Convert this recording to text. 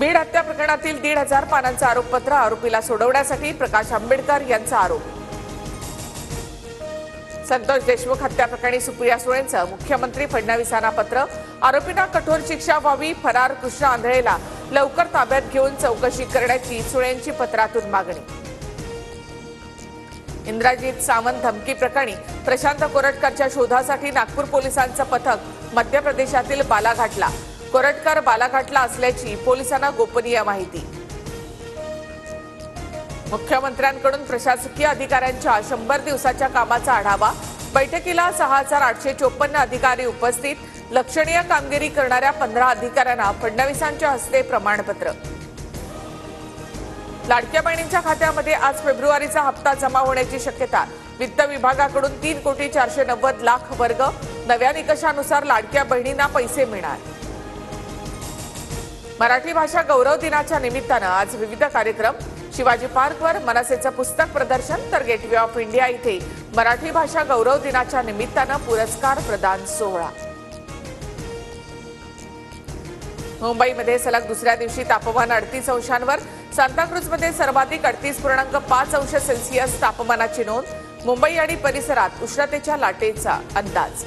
बीड हत्या प्रकरणातील 1,500 पानांचं आरोपपत्र आरोपीला सोडवण्यासाठी प्रकाश आंबेडकर यांचा आरोप। संतोष देशमुख हत्या प्रकरणी सुप्रिया सुळेंचं मुख्यमंत्री फडणवीसांना पत्र। आरोपींना कठोर शिक्षा व्हावी, फरार कृष्ण आंधळेला लवकर ताब्यात घेऊन चौकशी करण्याची सुळेंची पत्रातून मागणी। इंद्रजीत सावंत धमकी प्रकरणी प्रशांत कोरटकरच्या शोधासाठी नागपूर पोलिसांचं पथक मध्य प्रदेशातील बालाघाटला। कोरटकर बालाघाटला असल्याची पोलिसांना गोपनीय माहिती। मुख्यमंत्र्यांकडून प्रशासकीय अधिकाऱ्यांच्या 100 दिवसाच्या कामाचा आढावा। बैठकीला 6,854 अधिकारी उपस्थित। लक्षणीय कामगिरी करणाऱ्या 15 अधिकाऱ्यांना फडणवीसांच्या हस्ते प्रमाणपत्र। लाडक्या बहिणींच्या खात्यामध्ये आज फेब्रुवारीचा हप्ता जमा होण्याची शक्यता। वित्त विभागाकडून 3,490,00,000 वर्ग। नव्या निकषानुसार लाडक्या बहिणींना पैसे मिळणार। मराठी भाषा गौरव दिनाच्या निमित्तानं आज विविध कार्यक्रम। शिवाजी पार्कवर मनसेचं पुस्तक प्रदर्शन तर गेटवे ऑफ इंडिया इथे मराठी भाषा गौरव दिनाच्या निमित्तानं पुरस्कार प्रदान सोहळा। मुंबईमध्ये सलग दुसऱ्या दिवशी तापमान 38 अंशांवर। सांताक्रूजमध्ये सर्वाधिक 38.5 अंश सेल्सिअस तापमानाची नोंद। मुंबई आणि परिसरात उष्णतेच्या लाटेचा अंदाज।